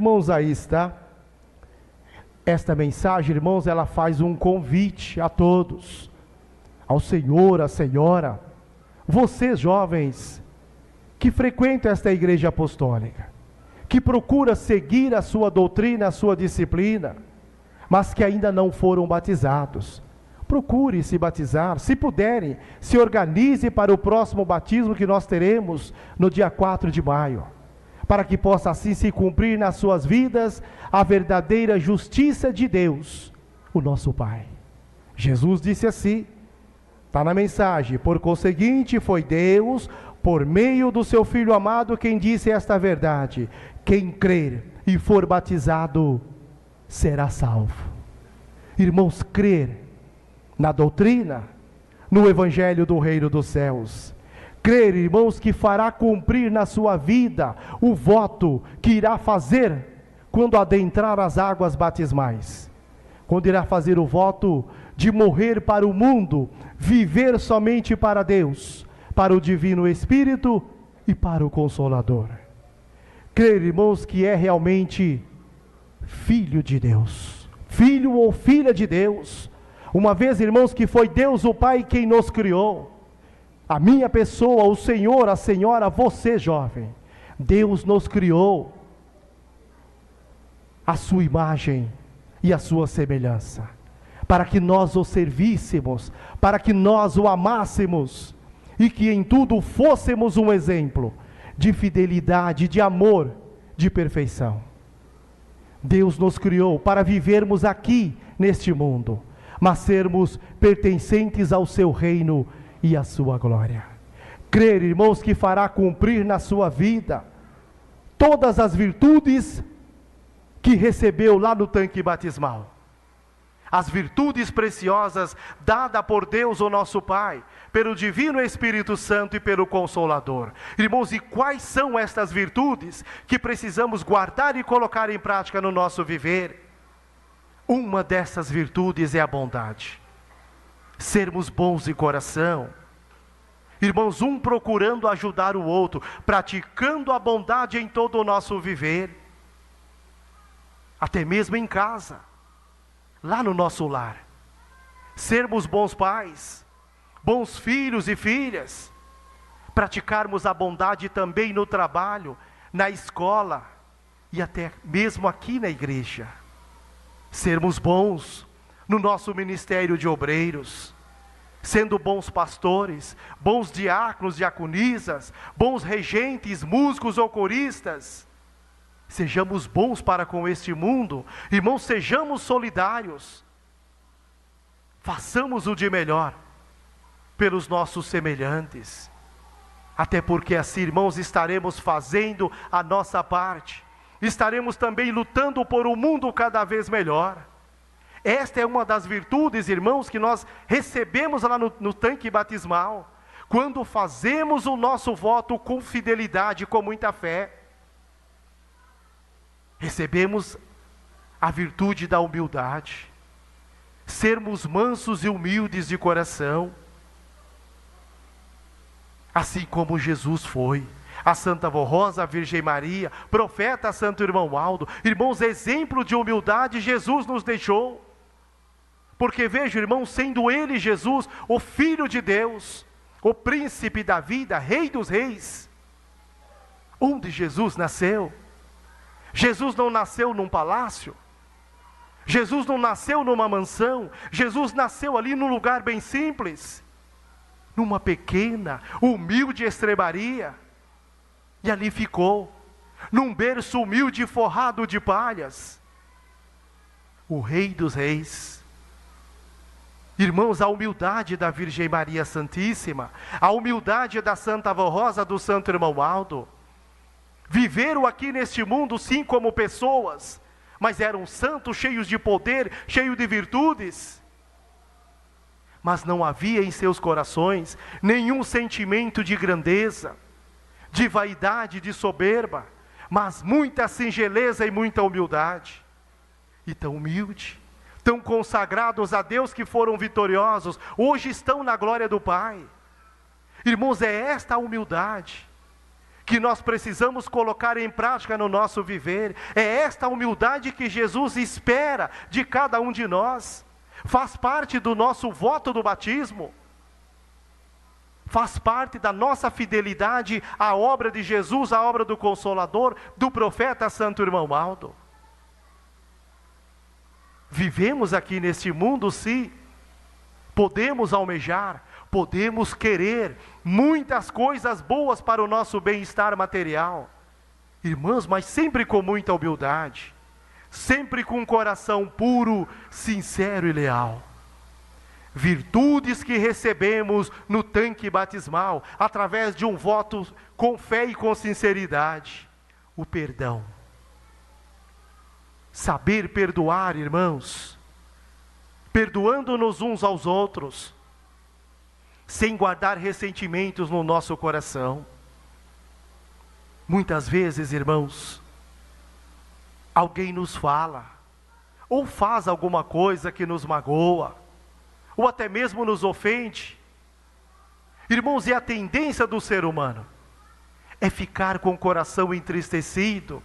Irmãos, aí está. Esta mensagem, irmãos, ela faz um convite a todos, ao senhor, à senhora, vocês jovens, que frequentam esta igreja apostólica, que procura seguir a sua doutrina, a sua disciplina, mas que ainda não foram batizados. Procure se batizar, se puderem, se organize para o próximo batismo que nós teremos no dia 4 de maio. Para que possa assim se cumprir nas suas vidas a verdadeira justiça de Deus, o nosso Pai. Jesus disse assim, está na mensagem: por conseguinte foi Deus, por meio do seu Filho amado, quem disse esta verdade: quem crer e for batizado será salvo. Irmãos, crer na doutrina, no Evangelho do Reino dos Céus, crer, irmãos, que fará cumprir na sua vida o voto que irá fazer quando adentrar as águas batismais, quando irá fazer o voto de morrer para o mundo, viver somente para Deus, para o Divino Espírito e para o Consolador. Crer, irmãos, que é realmente filho de Deus, filho ou filha de Deus, uma vez, irmãos, que foi Deus o Pai quem nos criou. A minha pessoa, o Senhor, a senhora, você jovem, Deus nos criou a sua imagem e a sua semelhança, para que nós o servíssemos, para que nós o amássemos, e que em tudo fôssemos um exemplo de fidelidade, de amor, de perfeição. Deus nos criou para vivermos aqui neste mundo, mas sermos pertencentes ao seu reino e à sua glória. Crer, irmãos, que fará cumprir na sua vida todas as virtudes que recebeu lá no tanque batismal. As virtudes preciosas dadas por Deus, o nosso Pai, pelo Divino Espírito Santo e pelo Consolador. Irmãos, e quais são estas virtudes que precisamos guardar e colocar em prática no nosso viver? Uma dessas virtudes é a bondade. Sermos bons de coração. Irmãos, um procurando ajudar o outro, praticando a bondade em todo o nosso viver. Até mesmo em casa, lá no nosso lar. Sermos bons pais, bons filhos e filhas. Praticarmos a bondade também no trabalho, na escola e até mesmo aqui na igreja. Sermos bons no nosso ministério de obreiros, sendo bons pastores, bons diáconos, diaconisas, bons regentes, músicos ou coristas. Sejamos bons para com este mundo, irmãos, sejamos solidários, façamos o de melhor pelos nossos semelhantes, até porque assim, irmãos, estaremos fazendo a nossa parte, estaremos também lutando por um mundo cada vez melhor. Esta é uma das virtudes, irmãos, que nós recebemos lá no tanque batismal, quando fazemos o nosso voto com fidelidade, com muita fé. Recebemos a virtude da humildade, sermos mansos e humildes de coração, assim como Jesus foi. A Santa Avó Rosa, a Virgem Maria, profeta Santo Irmão Aldo, irmãos, exemplo de humildade Jesus nos deixou. Porque veja, irmãos, sendo Ele, Jesus, o Filho de Deus, o Príncipe da vida, Rei dos Reis, onde Jesus nasceu? Jesus não nasceu num palácio, Jesus não nasceu numa mansão, Jesus nasceu ali num lugar bem simples, numa pequena, humilde estrebaria, e ali ficou, num berço humilde forrado de palhas, o Rei dos Reis. Irmãos, a humildade da Virgem Maria Santíssima, a humildade da Santa Avó Rosa, do Santo Irmão Aldo, viveram aqui neste mundo sim como pessoas, mas eram santos, cheios de poder, cheios de virtudes, mas não havia em seus corações nenhum sentimento de grandeza, de vaidade, de soberba, mas muita singeleza e muita humildade. E tão humilde, tão consagrados a Deus, que foram vitoriosos, hoje estão na glória do Pai. Irmãos, é esta a humildade que nós precisamos colocar em prática no nosso viver. É esta humildade que Jesus espera de cada um de nós. Faz parte do nosso voto do batismo. Faz parte da nossa fidelidade à obra de Jesus, à obra do Consolador, do profeta Santo Irmão Aldo. Vivemos aqui neste mundo, sim. Podemos almejar, podemos querer muitas coisas boas para o nosso bem-estar material. Irmãos, mas sempre com muita humildade. Sempre com um coração puro, sincero e leal. Virtudes que recebemos no tanque batismal, através de um voto com fé e com sinceridade. O perdão. Saber perdoar, irmãos, perdoando-nos uns aos outros, sem guardar ressentimentos no nosso coração. Muitas vezes, irmãos, alguém nos fala, ou faz alguma coisa que nos magoa, ou até mesmo nos ofende. Irmãos, e a tendência do ser humano é ficar com o coração entristecido,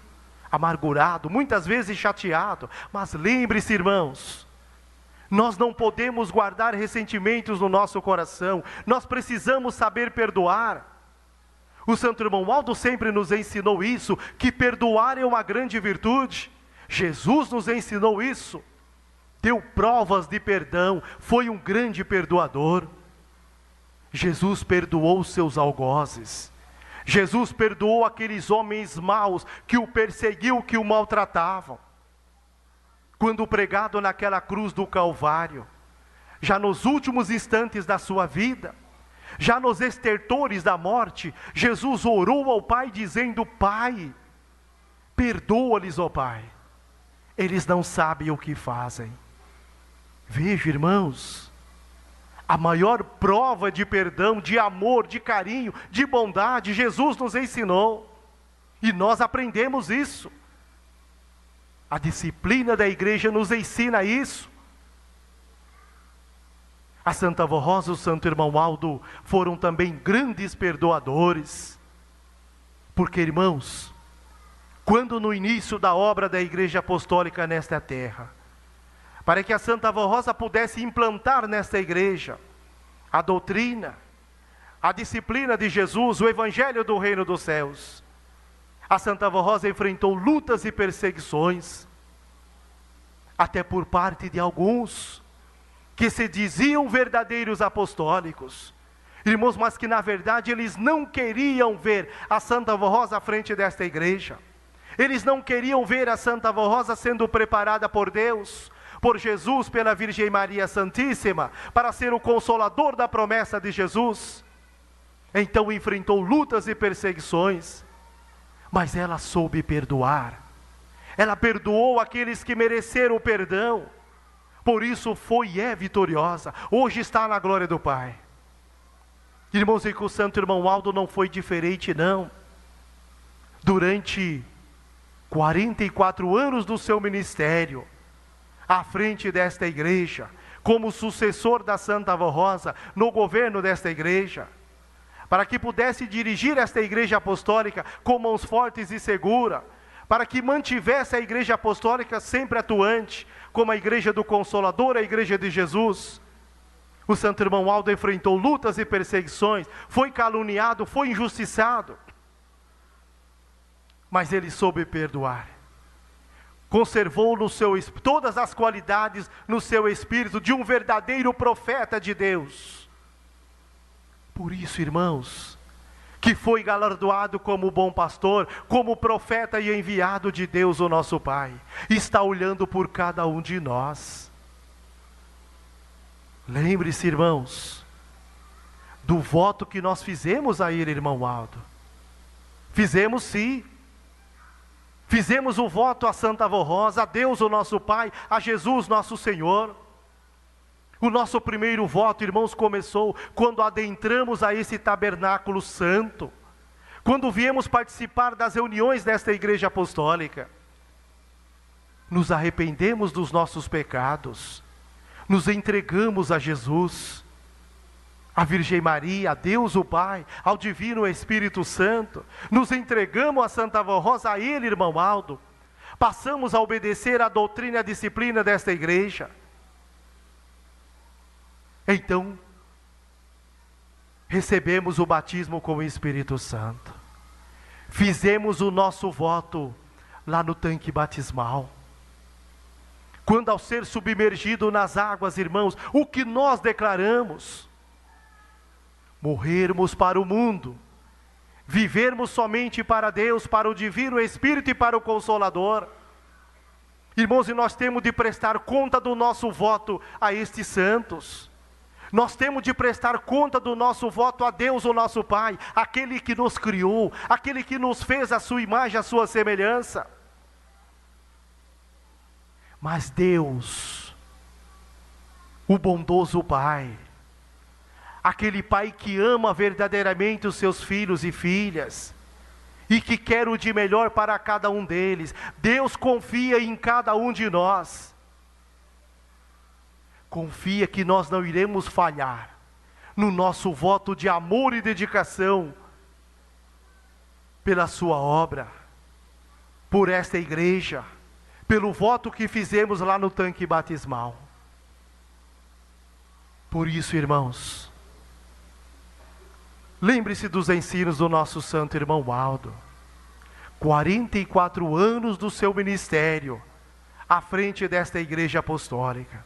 amargurado, muitas vezes chateado. Mas lembre-se, irmãos, nós não podemos guardar ressentimentos no nosso coração. Nós precisamos saber perdoar. O Santo Irmão Aldo sempre nos ensinou isso, que perdoar é uma grande virtude. Jesus nos ensinou isso. Deu provas de perdão, foi um grande perdoador. Jesus perdoou os seus algozes. Jesus perdoou aqueles homens maus que o perseguiam, que o maltratavam. Quando pregado naquela cruz do Calvário, já nos últimos instantes da sua vida, já nos estertores da morte, Jesus orou ao Pai dizendo: Pai, perdoa-lhes, ó Pai, eles não sabem o que fazem. Veja, irmãos, a maior prova de perdão, de amor, de carinho, de bondade, Jesus nos ensinou. E nós aprendemos isso. A disciplina da igreja nos ensina isso. A Santa Avó Rosa e o Santo Irmão Aldo foram também grandes perdoadores. Porque, irmãos, quando no início da obra da Igreja Apostólica nesta terra, para que a Santa Avó Rosa pudesse implantar nesta igreja a doutrina, a disciplina de Jesus, o Evangelho do Reino dos Céus, a Santa Avó Rosa enfrentou lutas e perseguições, até por parte de alguns que se diziam verdadeiros apostólicos, irmãos, mas que na verdade eles não queriam ver a Santa Avó Rosa à frente desta igreja. Eles não queriam ver a Santa Avó Rosa sendo preparada por Deus, por Jesus, pela Virgem Maria Santíssima, para ser o consolador da promessa de Jesus. Então enfrentou lutas e perseguições, mas ela soube perdoar. Ela perdoou aqueles que mereceram o perdão. Por isso foi e é vitoriosa. Hoje está na glória do Pai. Irmãos, e com o Santo Irmão Aldo não foi diferente, não. Durante 44 anos do seu ministério, à frente desta igreja, como sucessor da Santa Avó Rosa, no governo desta igreja, para que pudesse dirigir esta igreja apostólica com mãos fortes e seguras, para que mantivesse a igreja apostólica sempre atuante, como a igreja do Consolador, a igreja de Jesus. O Santo Irmão Aldo enfrentou lutas e perseguições, foi caluniado, foi injustiçado, mas ele soube perdoar. Conservou no seu todas as qualidades no seu espírito de um verdadeiro profeta de Deus. Por isso, irmãos, que foi galardoado como bom pastor, como profeta e enviado de Deus, o nosso Pai, está olhando por cada um de nós. Lembre-se, irmãos, do voto que nós fizemos a ele, irmão Aldo. Fizemos sim. Fizemos o voto a Santa Avó Rosa, a Deus, o nosso Pai, a Jesus, nosso Senhor. O nosso primeiro voto, irmãos, começou quando adentramos a esse tabernáculo santo, quando viemos participar das reuniões desta igreja apostólica. Nos arrependemos dos nossos pecados, nos entregamos a Jesus, à Virgem Maria, a Deus o Pai, ao Divino Espírito Santo, nos entregamos a Santa Vó Rosa, a Ele, irmão Aldo, passamos a obedecer à doutrina e à disciplina desta igreja. Então, recebemos o batismo com o Espírito Santo, fizemos o nosso voto lá no tanque batismal. Quando ao ser submergido nas águas, irmãos, o que nós declaramos? Morrermos para o mundo, vivermos somente para Deus, para o Divino Espírito e para o Consolador. Irmãos, e nós temos de prestar conta do nosso voto a estes santos. Nós temos de prestar conta do nosso voto a Deus, o nosso Pai, aquele que nos criou, aquele que nos fez a sua imagem, a sua semelhança. Mas Deus, o bondoso Pai, aquele Pai que ama verdadeiramente os seus filhos e filhas, e que quer o de melhor para cada um deles, Deus confia em cada um de nós, confia que nós não iremos falhar no nosso voto de amor e dedicação pela sua obra, por esta igreja, pelo voto que fizemos lá no tanque batismal. Por isso, irmãos, lembre-se dos ensinos do nosso santo irmão Aldo. 44 anos do seu ministério à frente desta igreja apostólica.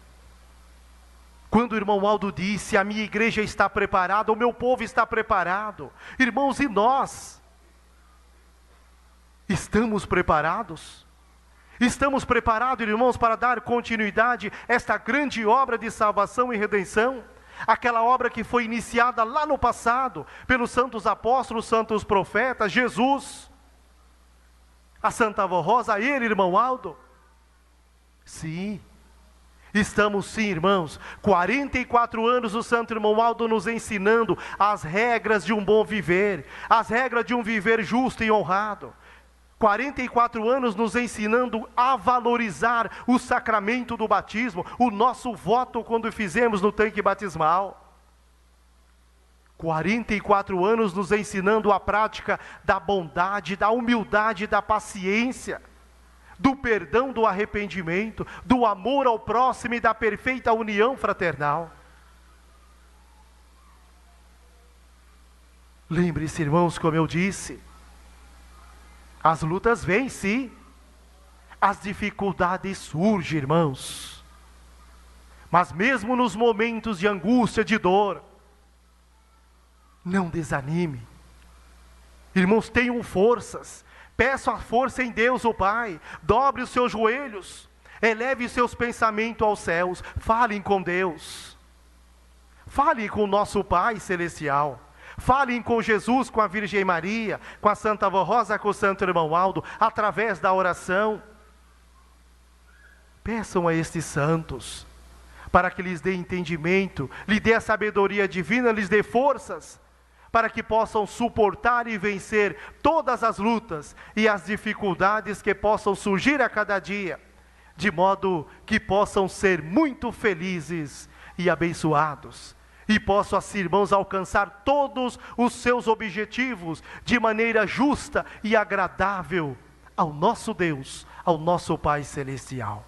Quando o irmão Aldo disse: a minha igreja está preparada, o meu povo está preparado. Irmãos, e nós? Estamos preparados? Estamos preparados, irmãos, para dar continuidade a esta grande obra de salvação e redenção? Aquela obra que foi iniciada lá no passado, pelos santos apóstolos, santos profetas, Jesus, a Santa Vó Rosa, a ele, irmão Aldo. Sim, estamos sim, irmãos, 44 anos o santo irmão Aldo nos ensinando as regras de um bom viver, as regras de um viver justo e honrado. 44 anos nos ensinando a valorizar o sacramento do batismo, o nosso voto quando fizemos no tanque batismal. 44 anos nos ensinando a prática da bondade, da humildade, da paciência, do perdão, do arrependimento, do amor ao próximo e da perfeita união fraternal. Lembre-se, irmãos, como eu disse, as lutas vêm sim, as dificuldades surgem, irmãos, mas mesmo nos momentos de angústia, de dor, não desanime. Irmãos, tenham forças, peçam a força em Deus o Pai, dobre os seus joelhos, eleve os seus pensamentos aos céus, falem com Deus, falem com o nosso Pai Celestial. Falem com Jesus, com a Virgem Maria, com a Santa Vó Rosa, com o Santo Irmão Aldo, através da oração. Peçam a estes santos, para que lhes dê entendimento, lhes dê a sabedoria divina, lhes dê forças, para que possam suportar e vencer todas as lutas e as dificuldades que possam surgir a cada dia, de modo que possam ser muito felizes e abençoados. E possam assim, irmãos, alcançar todos os seus objetivos de maneira justa e agradável ao nosso Deus, ao nosso Pai Celestial.